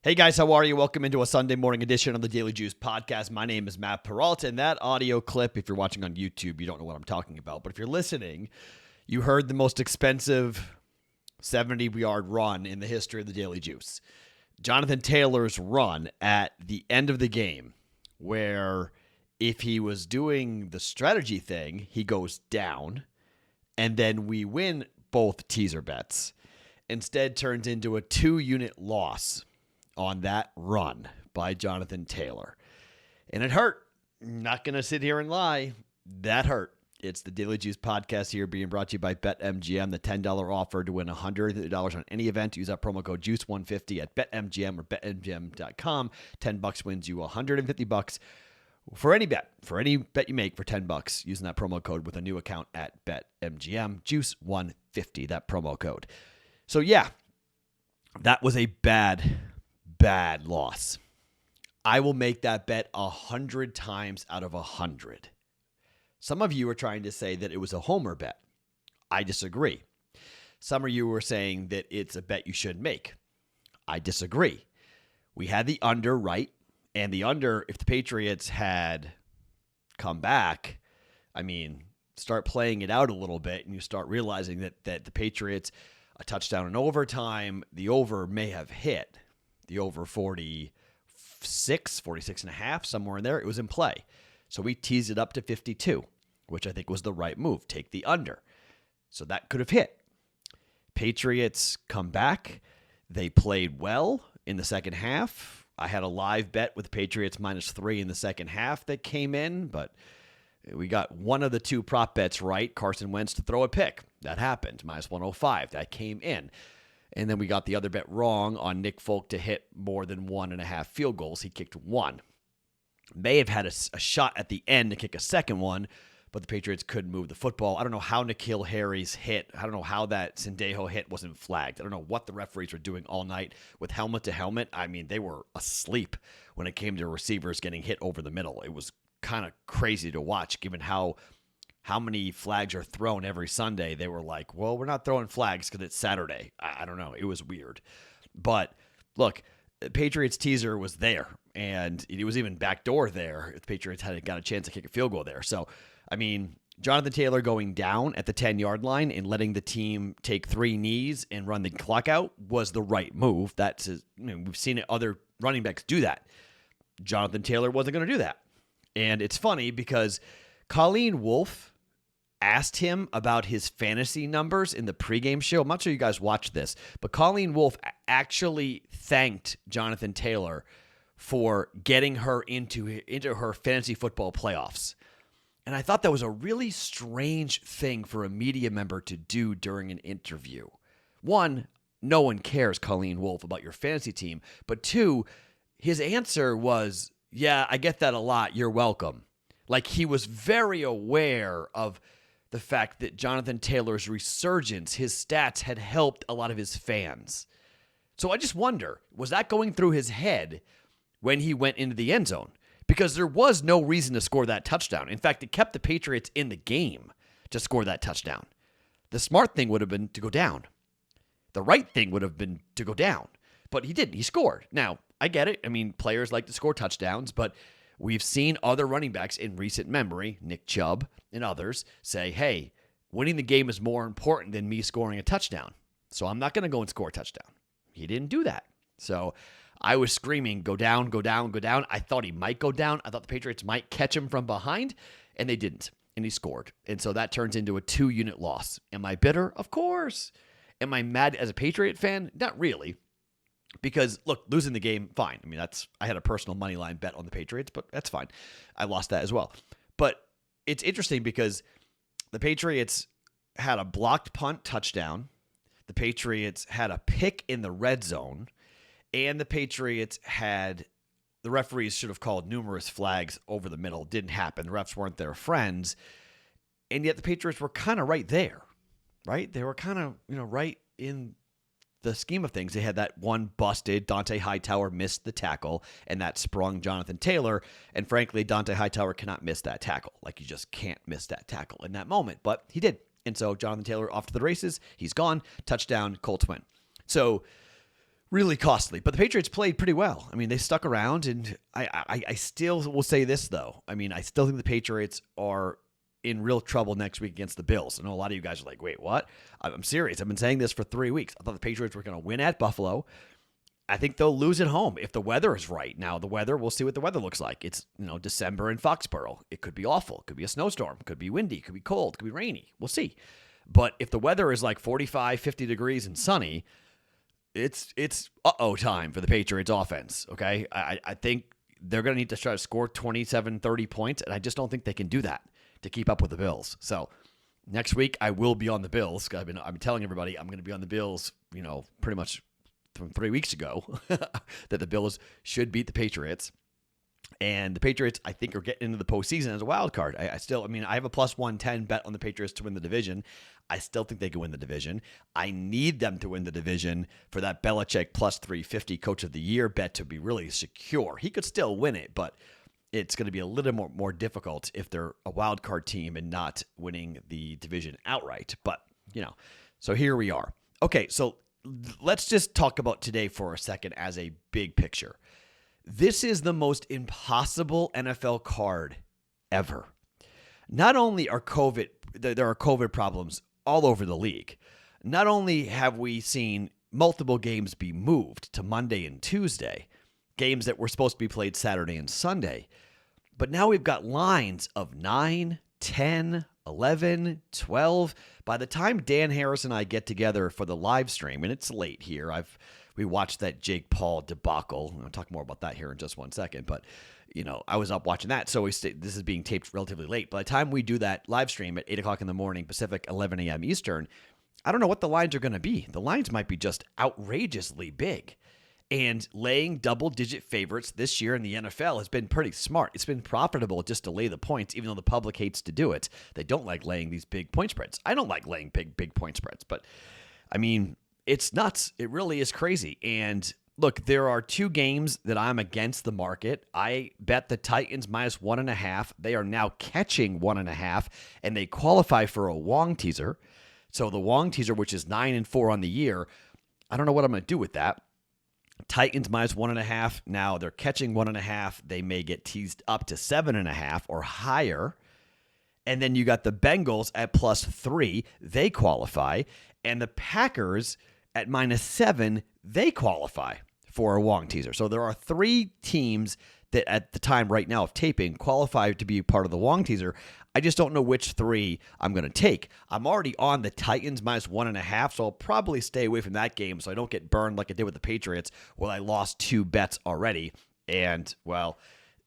Hey guys, how are you? Welcome into a Sunday morning edition of the Daily Juice podcast. My name is Matt Perrault, and that audio clip, if you're watching on YouTube, you don't know what I'm talking about. But if you're listening, you heard the most expensive 70-yard run in the history of the Daily Juice. Jonathan Taylor's run at the end of the game, where if he was doing the strategy thing, he goes down, and then we win both teaser bets. Instead, turns into a 2-unit loss on that run by Jonathan Taylor. And it hurt. Not going to sit here and lie. That hurt. It's the Daily Juice podcast here being brought to you by BetMGM, the $10 offer to win $100 on any event. Use that promo code JUICE150 at BetMGM or BetMGM.com. $10 wins you $150 for any bet. For any bet you make for $10 using that promo code with a new account at BetMGM. JUICE150, that promo code. So yeah, that was a bad loss. I will make that bet 100 times out of 100. Some of you are trying to say that it was a homer bet. I disagree. Some of you were saying that it's a bet you should make. I disagree. We had the under right, and the under, if the Patriots had come back, start playing it out a little bit, and you start realizing that the Patriots, a touchdown in overtime, the over may have hit. The over 46 and a half, somewhere in there, it was in play. So we teased it up to 52, which I think was the right move. Take the under. So that could have hit. Patriots come back. They played well in the second half. I had a live bet with Patriots -3 in the second half that came in, but we got one of the two prop bets right. Carson Wentz to throw a pick. That happened. -105. That came in. And then we got the other bet wrong on Nick Folk to hit more than 1.5 field goals. He kicked one. May have had a shot at the end to kick a second one, but the Patriots couldn't move the football. I don't know how N'Keal Harry's hit. I don't know how that Sendejo hit wasn't flagged. I don't know what the referees were doing all night with helmet to helmet. They were asleep when it came to receivers getting hit over the middle. It was kind of crazy to watch given how many flags are thrown every Sunday. They were like, well, we're not throwing flags because it's Saturday. I don't know. It was weird. But look, the Patriots teaser was there, and it was even backdoor there if the Patriots had got a chance to kick a field goal there. So, Jonathan Taylor going down at the 10-yard line and letting the team take 3 knees and run the clock out was the right move. We've seen other running backs do that. Jonathan Taylor wasn't going to do that. And it's funny because Colleen Wolfe asked him about his fantasy numbers in the pregame show. I'm not sure you guys watched this, but Colleen Wolfe actually thanked Jonathan Taylor for getting her into her fantasy football playoffs. And I thought that was a really strange thing for a media member to do during an interview. One, no one cares, Colleen Wolfe, about your fantasy team. But two, his answer was, yeah, I get that a lot. You're welcome. Like he was very aware of the fact that Jonathan Taylor's resurgence, his stats had helped a lot of his fans. So I just wonder, was that going through his head when he went into the end zone? Because there was no reason to score that touchdown. In fact, it kept the Patriots in the game to score that touchdown. The smart thing would have been to go down. The right thing would have been to go down. But he didn't. He scored. Now, I get it. Players like to score touchdowns, but we've seen other running backs in recent memory, Nick Chubb and others, say, hey, winning the game is more important than me scoring a touchdown. So I'm not going to go and score a touchdown. He didn't do that. So I was screaming, go down, go down, go down. I thought he might go down. I thought the Patriots might catch him from behind, and they didn't. And he scored. And so that turns into a 2-unit loss. Am I bitter? Of course. Am I mad as a Patriot fan? Not really. Because, look, losing the game, fine. I had a personal money line bet on the Patriots, but that's fine. I lost that as well. But it's interesting because the Patriots had a blocked punt touchdown. The Patriots had a pick in the red zone. And the Patriots had, the referees should have called numerous flags over the middle. Didn't happen. The refs weren't their friends. And yet the Patriots were kind of right there, right? They were kind of, right in the scheme of things. They had that one busted. Dante Hightower missed the tackle, and that sprung Jonathan Taylor. And frankly, Dante Hightower cannot miss that tackle. Like, you just can't miss that tackle in that moment. But he did. And so Jonathan Taylor off to the races. He's gone. Touchdown, Colts win. So really costly. But the Patriots played pretty well. I mean, they stuck around, and I still will say this, though. I mean, I still think the Patriots are in real trouble next week against the Bills. I know a lot of you guys are like, wait, what? I'm serious. I've been saying this for 3 weeks. I thought the Patriots were going to win at Buffalo. I think they'll lose at home if the weather is right. Now, the weather, we'll see what the weather looks like. It's, December in Foxborough. It could be awful. It could be a snowstorm. It could be windy. It could be cold. It could be rainy. We'll see. But if the weather is like 45, 50 degrees and sunny, it's uh-oh time for the Patriots offense, okay? I think they're going to need to try to score 27, 30 points, and I just don't think they can do that to keep up with the Bills. So next week, I will be on the Bills. I'm telling everybody I'm going to be on the Bills, pretty much from 3 weeks ago that the Bills should beat the Patriots. And the Patriots, I think, are getting into the postseason as a wild card. I have a plus 110 bet on the Patriots to win the division. I still think they can win the division. I need them to win the division for that Belichick plus 350 Coach of the Year bet to be really secure. He could still win it, but it's going to be a little more difficult if they're a wild card team and not winning the division outright. But, so here we are. Okay, so let's just talk about today for a second as a big picture. This is the most impossible NFL card ever. Not only are there are COVID problems all over the league. Not only have we seen multiple games be moved to Monday and Tuesday, games that were supposed to be played Saturday and Sunday, but now we've got lines of 9, 10, 11, 12. By the time Dan Harris and I get together for the live stream, and it's late here, we watched that Jake Paul debacle. I'll talk more about that here in just 1 second, but I was up watching that, so this is being taped relatively late. By the time we do that live stream at 8 o'clock in the morning Pacific, 11 a.m. Eastern, I don't know what the lines are going to be. The lines might be just outrageously big. And laying double-digit favorites this year in the NFL has been pretty smart. It's been profitable just to lay the points, even though the public hates to do it. They don't like laying these big point spreads. I don't like laying big point spreads, but, I mean, it's nuts. It really is crazy. And look, there are 2 games that I'm against the market. I bet the Titans minus 1.5. They are now catching 1.5, and they qualify for a Wong teaser. So the Wong teaser, which is 9-4 on the year, I don't know what I'm going to do with that. Titans minus 1.5. Now they're catching 1.5. They may get teased up to 7.5 or higher. And then you got the Bengals at plus 3. They qualify. And the Packers at minus 7. They qualify for a Wong teaser. So there are 3 teams that at the time right now of taping qualify to be part of the Wong teaser. I just don't know which 3 I'm going to take. I'm already on the Titans minus 1.5, so I'll probably stay away from that game so I don't get burned like I did with the Patriots where I lost 2 bets already. And, well,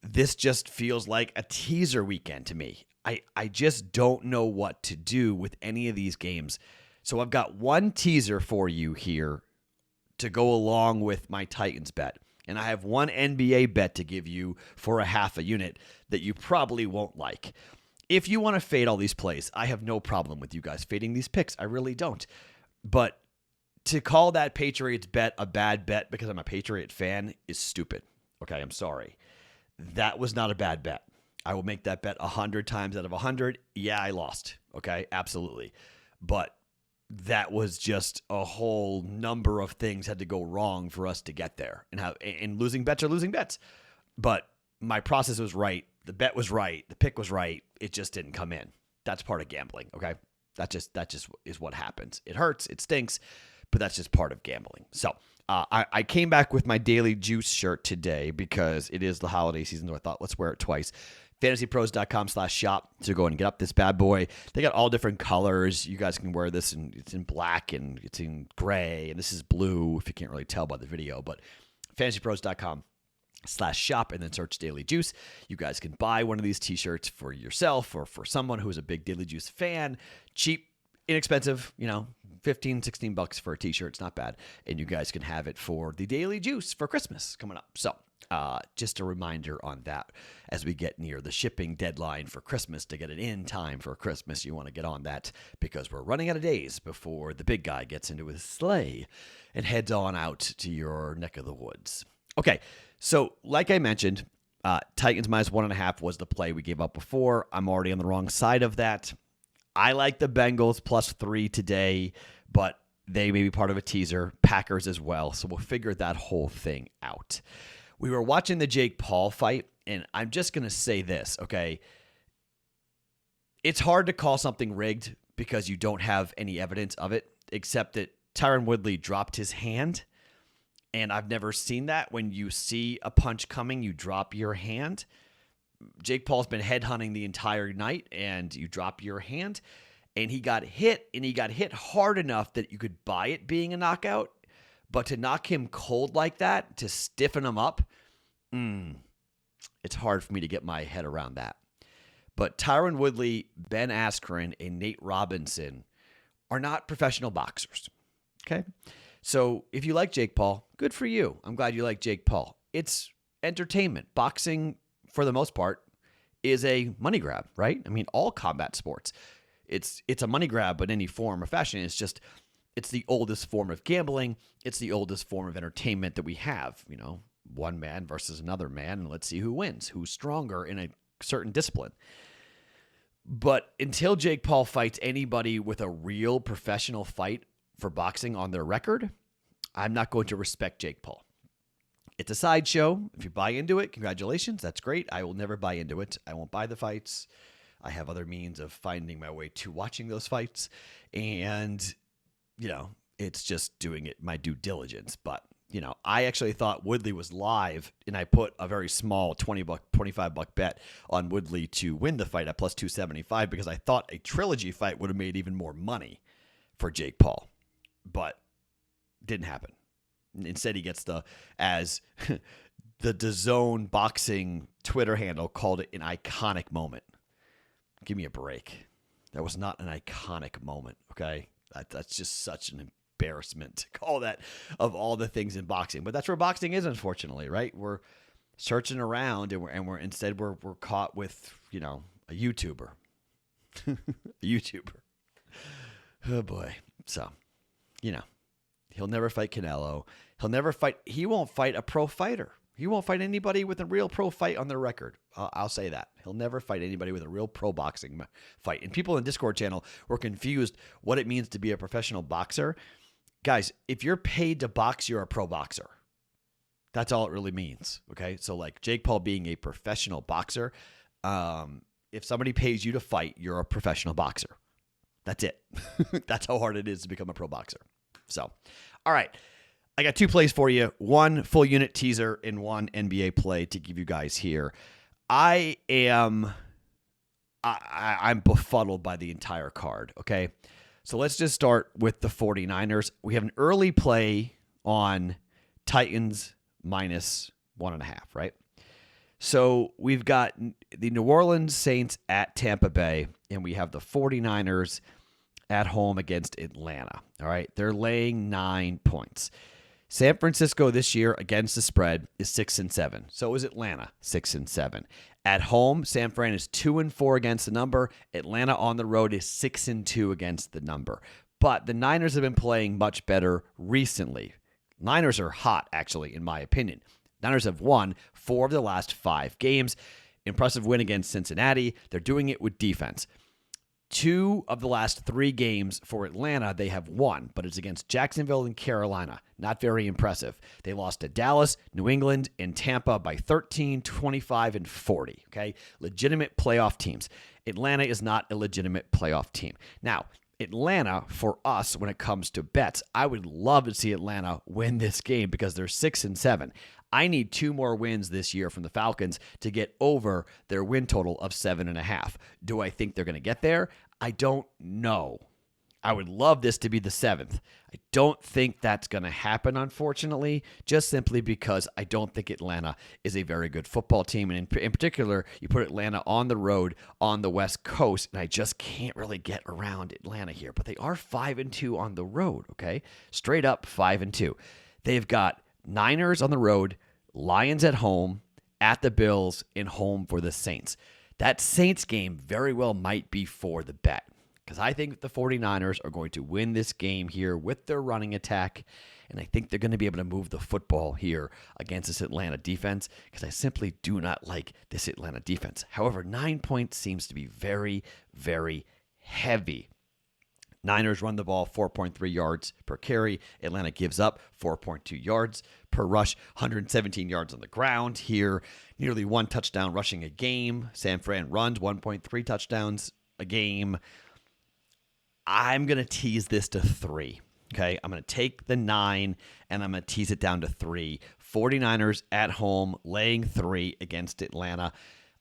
this just feels like a teaser weekend to me. I just don't know what to do with any of these games. So I've got one teaser for you here to go along with my Titans bet. And I have one NBA bet to give you for a half a unit that you probably won't like. If you want to fade all these plays, I have no problem with you guys fading these picks. I really don't. But to call that Patriots bet a bad bet because I'm a Patriot fan is stupid. Okay, I'm sorry. That was not a bad bet. I will make that bet 100 times out of 100. Yeah, I lost. Okay, absolutely. But that was just a whole number of things had to go wrong for us to get there. And losing bets are losing bets. But my process was right. The bet was right. The pick was right. It just didn't come in. That's part of gambling, okay? That just is what happens. It hurts. It stinks. But that's just part of gambling. So I came back with my Daily Juice shirt today because it is the holiday season, so I thought let's wear it twice. FantasyPros.com/shop to go and get up this bad boy. They got all different colors. You guys can wear this, and it's in black, and it's in gray, and this is blue, if you can't really tell by the video. But FantasyPros.com/shop, and then search Daily Juice. You guys can buy one of these t-shirts for yourself or for someone who is a big Daily Juice fan. Cheap, inexpensive, $15, $16 for a t-shirt. It's not bad. And you guys can have it for the Daily Juice for Christmas coming up. So just a reminder on that as we get near the shipping deadline for Christmas to get it in time for Christmas. You want to get on that because we're running out of days before the big guy gets into his sleigh and heads on out to your neck of the woods. Okay, so like I mentioned, Titans minus 1.5 was the play we gave up before. I'm already on the wrong side of that. I like the Bengals plus 3 today, but They may be part of a teaser. Packers as well. So we'll figure that whole thing out. We were watching the Jake Paul fight, and I'm just going to say this, okay? It's hard to call something rigged because you don't have any evidence of it, except that Tyron Woodley dropped his hand, and I've never seen that. When you see a punch coming, you drop your hand. Jake Paul's been headhunting the entire night, and you drop your hand, and he got hit, and he got hit hard enough that you could buy it being a knockout, but to knock him cold like that, to stiffen him up, it's hard for me to get my head around that. But Tyron Woodley, Ben Askren, and Nate Robinson are not professional boxers, okay? So if you like Jake Paul, good for you. I'm glad you like Jake Paul. It's entertainment. Boxing, for the most part, is a money grab, right? I mean, all combat sports. It's a money grab in any form or fashion. It's the oldest form of gambling. It's the oldest form of entertainment that we have. You know, one man versus another man, and let's see who wins, who's stronger in a certain discipline. But until Jake Paul fights anybody with a real professional fight for boxing on their record, I'm not going to respect Jake Paul. It's a sideshow. If you buy into it, congratulations. That's great. I will never buy into it. I won't buy the fights. I have other means of finding my way to watching those fights. And, you know, it's just doing it my due diligence. But, you know, I actually thought Woodley was live, and I put a very small $25 bet on Woodley to win the fight at plus 275 because I thought a trilogy fight would have made even more money for Jake Paul. But didn't happen. Instead, he gets as the DAZN boxing Twitter handle called it, an iconic moment. Give me a break. That was not an iconic moment, okay? That's just such an embarrassment to call that of all the things in boxing. But that's where boxing is, unfortunately, right? We're searching around, and we're caught with, you know, a YouTuber. A YouTuber. Oh, boy. So, you know, he'll never fight Canelo. He won't fight a pro fighter. He won't fight anybody with a real pro fight on their record. I'll say that. He'll never fight anybody with a real pro boxing fight. And people in the Discord channel were confused what it means to be a professional boxer. Guys, if you're paid to box, you're a pro boxer. That's all it really means, okay? So like Jake Paul being a professional boxer, if somebody pays you to fight, you're a professional boxer. That's it. That's how hard it is to become a pro boxer. So, all right. I got two plays for you, one full unit teaser and one NBA play to give you guys here. I'm befuddled by the entire card, okay? So let's just start with the 49ers. We have an early play on Titans minus 1.5, right? So we've got the New Orleans Saints at Tampa Bay, and we have the 49ers at home against Atlanta, all right? They're laying 9 points. San Francisco this year against the spread is 6-7. So is Atlanta, 6-7. At home, San Fran is 2-4 against the number. Atlanta on the road is 6-2 against the number. But the Niners have been playing much better recently. Niners are hot, actually, in my opinion. Niners have won 4 of the last 5 games. Impressive win against Cincinnati. They're doing it with defense. 2 of the last 3 games for Atlanta, they have won, but it's against Jacksonville and Carolina. Not very impressive. They lost to Dallas, New England, and Tampa by 13, 25, and 40. Okay? Legitimate playoff teams. Atlanta is not a legitimate playoff team. Now, Atlanta, for us, when it comes to bets, I would love to see Atlanta win this game because they're 6-7. I need 2 more wins this year from the Falcons to get over their win total of 7.5. Do I think they're going to get there? I don't know. I would love this to be the 7th. I don't think that's going to happen, unfortunately, just simply because I don't think Atlanta is a very good football team. And in particular, you put Atlanta on the road on the West Coast, and I just can't really get around Atlanta here. But they are 5-2 on the road, okay? Straight up 5-2. They've got Niners on the road, Lions at home, at the Bills, and home for the Saints. That Saints game very well might be for the bet because I think the 49ers are going to win this game here with their running attack, and I think they're going to be able to move the football here against this Atlanta defense because I simply do not like this Atlanta defense. However, 9 points seems to be very, very heavy. Niners run the ball 4.3 yards per carry. Atlanta gives up 4.2 yards per rush, 117 yards on the ground here, nearly 1 touchdown rushing a game. San Fran runs 1.3 touchdowns a game. I'm going to tease this to 3. Okay, I'm going to take the 9 and I'm going to tease it down to 3. 49ers at home, laying 3 against Atlanta.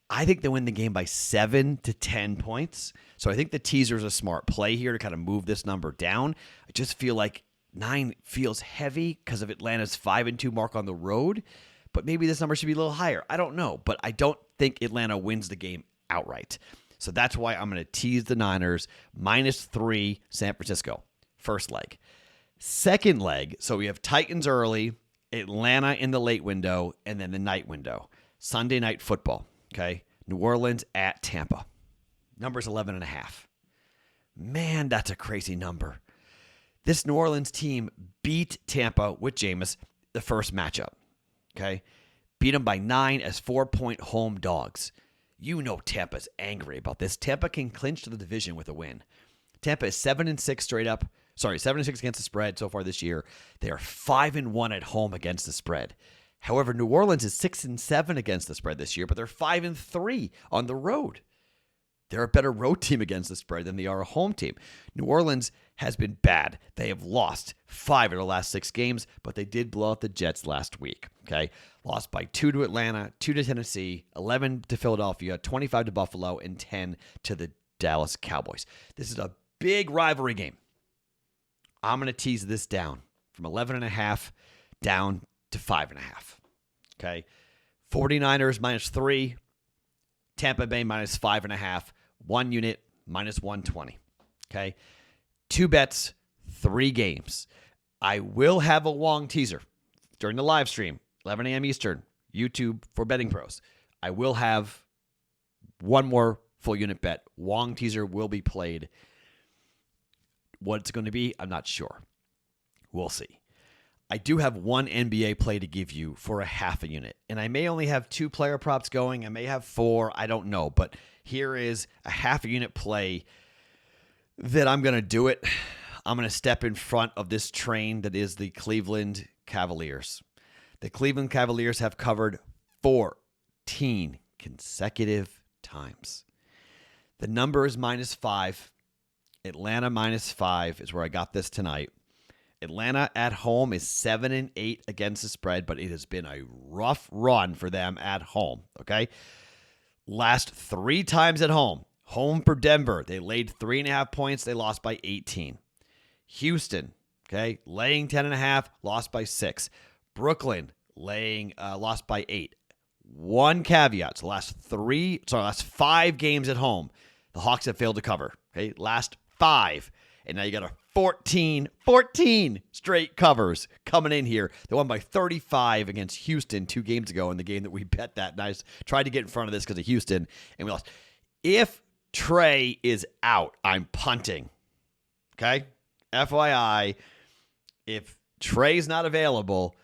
I think they win the game by 7 to 10 points. So I think the teaser is a smart play here to kind of move this number down. I just feel like 9 feels heavy because of Atlanta's 5-2 mark on the road. But maybe this number should be a little higher. I don't know. But I don't think Atlanta wins the game outright. So that's why I'm going to tease the Niners -3 San Francisco. First leg. Second leg, so we have Titans early, Atlanta in the late window, and then the night window. Sunday night football, okay? New Orleans at Tampa. Number's 11.5. Man, that's a crazy number. This New Orleans team beat Tampa with Jameis the first matchup, okay? Beat them by 9 as 4-point home dogs. You know Tampa's angry about this. Tampa can clinch the division with a win. Tampa is 7-6 straight up. 7-6 against the spread so far this year. They are 5-1 at home against the spread. However, New Orleans is 6-7 against the spread this year, but they're 5-3 on the road. They're a better road team against the spread than they are a home team. New Orleans has been bad. They have lost 5 of the last 6 games, but they did blow out the Jets last week. Okay, lost by 2 to Atlanta, 2 to Tennessee, 11 to Philadelphia, 25 to Buffalo, and 10 to the Dallas Cowboys. This is a big rivalry game. I'm going to tease this down from 11.5 down to 5.5. Okay. 49ers -3. Tampa Bay -5.5. 1 unit -120. Okay. 2 bets, 3 games. I will have a Wong teaser during the live stream, 11 a.m. Eastern, YouTube for Betting Pros. I will have one more full unit bet. Wong teaser will be played. What it's going to be, I'm not sure. We'll see. I do have one NBA play to give you for a half a unit. And I may only have 2 player props going. I may have 4. I don't know. But here is a half a unit play that I'm going to do it. I'm going to step in front of this train that is the Cleveland Cavaliers. The Cleveland Cavaliers have covered 14 consecutive times. The number is -5. Atlanta -5 is where I got this tonight. Atlanta at home is 7-8 against the spread, but it has been a rough run for them at home, okay? Last 3 times at home. Home for Denver, they laid 3.5 points. They lost by 18. Houston, okay, laying 10.5, lost by 6. Brooklyn, lost by 8. One caveat, so last 5 games at home, the Hawks have failed to cover, okay? Last 5. And now you got a 14 straight covers coming in here. They won by 35 against Houston 2 games ago in the game that we bet that nice. Tried to get in front of this because of Houston, and we lost. If Trey is out, I'm punting. Okay? FYI, if Trey's not available,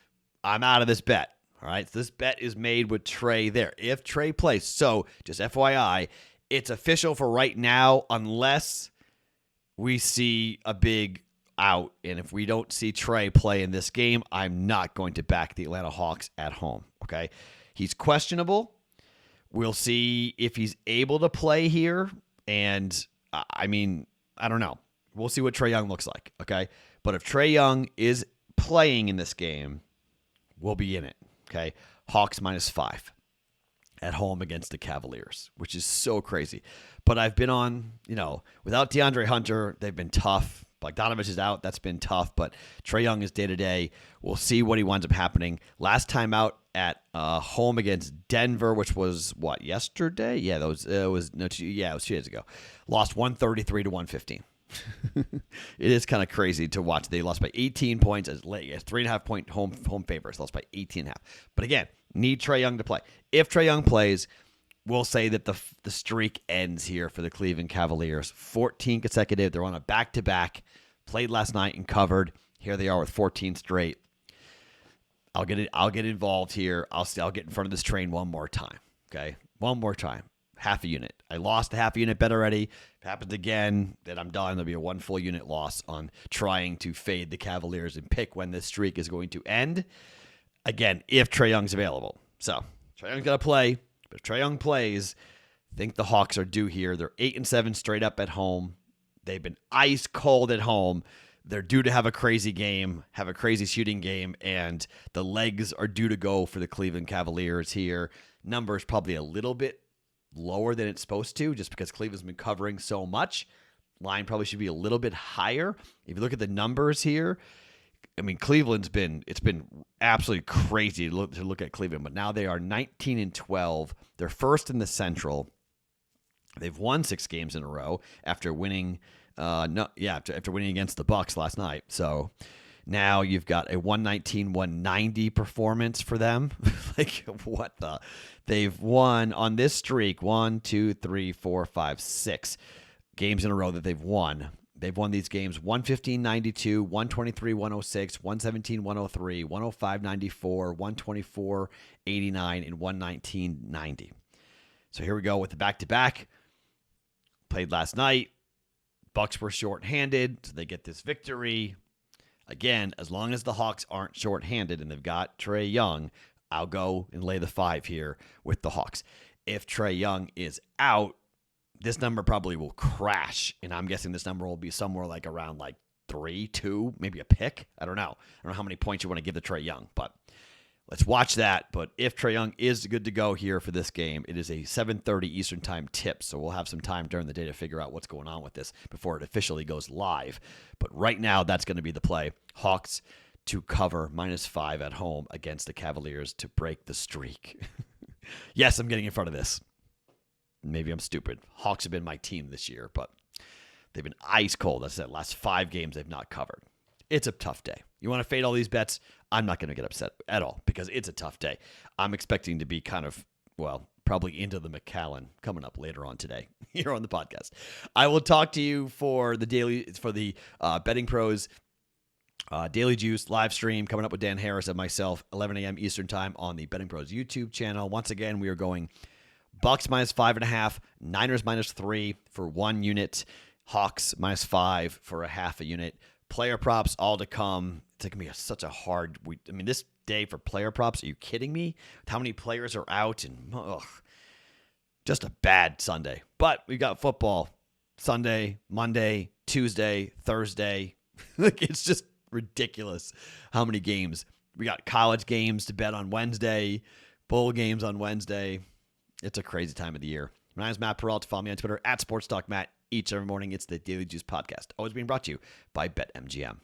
I'm out of this bet. All right? So this bet is made with Trey there. If Trey plays. So just FYI, it's official for right now unless we see a big out. And if we don't see Trey play in this game, I'm not going to back the Atlanta Hawks at home. Okay? He's questionable. We'll see if he's able to play here. And, I don't know. We'll see what Trae Young looks like. Okay? But if Trae Young is playing in this game, we'll be in it. Okay? Hawks -5 at home against the Cavaliers, which is so crazy. But I've been on, without DeAndre Hunter, they've been tough. Bogdanovich is out. That's been tough. But Trae Young is day-to-day. We'll see what he winds up happening. Last time out at home against Denver, which was, yesterday? Yeah, it was 2 days ago. Lost 133 to 115. It is kind of crazy to watch. They lost by 18 points as 3.5 point home favorites. Lost by 18.5. But again, need Trae Young to play. If Trae Young plays, we'll say that the streak ends here for the Cleveland Cavaliers. 14 consecutive. They're on a back-to-back. Played last night and covered. Here they are with 14 straight. I'll get involved here. I'll get in front of this train one more time. Okay, one more time. half a unit. I lost a half a unit bet already. If it happens again, then I'm done. There'll be a 1 full unit loss on trying to fade the Cavaliers and pick when this streak is going to end. Again, if Trae Young's available. So Trae Young's got to play. But if Trae Young plays, I think the Hawks are due here. They're 8-7 straight up at home. They've been ice cold at home. They're due to have a crazy game, have a crazy shooting game, and the legs are due to go for the Cleveland Cavaliers here. Numbers probably a little bit lower than it's supposed to, just because Cleveland's been covering so much. Line probably should be a little bit higher. If you look at the numbers here, I mean, it's been absolutely crazy to look at Cleveland, but now they are 19-12. They're first in the Central. They've won 6 games in a row after winning. After winning against the Bucks last night. So now you've got a 119-190 performance for them. Like, what the? They've won on this streak 1, 2, 3, 4, 5, 6 games in a row that they've won. They've won these games 115-92, 123-106, 117-103, 105-94, 124-89, and 119-90. So here we go with the back-to-back. Played last night. Bucks were shorthanded, so they get this victory. Again, as long as the Hawks aren't shorthanded and they've got Trae Young, I'll go and lay the 5 here with the Hawks. If Trae Young is out, this number probably will crash, and I'm guessing this number will be somewhere like around like 3, 2, maybe a pick. I don't know. I don't know how many points you want to give to Trae Young, but let's watch that. But if Trae Young is good to go here for this game, it is a 7:30 Eastern time tip, so we'll have some time during the day to figure out what's going on with this before it officially goes live. But right now, that's going to be the play. Hawks to cover -5 at home against the Cavaliers to break the streak. Yes, I'm getting in front of this. Maybe I'm stupid. Hawks have been my team this year, but they've been ice cold. That's the last 5 games they've not covered. It's a tough day. You want to fade all these bets? I'm not going to get upset at all because it's a tough day. I'm expecting to be kind of, probably into the McAllen coming up later on today here on the podcast. I will talk to you for the BettingPros Daily Juice live stream coming up with Dan Harris and myself, 11 a.m. Eastern time on the BettingPros YouTube channel. Once again, we are going Bucks -5.5, Niners -3 for 1 unit, Hawks -5 for a half a unit. Player props all to come. It's going to be such a hard week. I mean, this day for player props, are you kidding me? How many players are out? And just a bad Sunday. But we got football Sunday, Monday, Tuesday, Thursday. Like, it's just ridiculous how many games. We got college games to bet on Wednesday, bowl games on Wednesday. It's a crazy time of the year. My name is Matt Perrault. Follow me on Twitter @SportsTalkMatt. Each and every morning, it's the Daily Juice Podcast. Always being brought to you by BetMGM.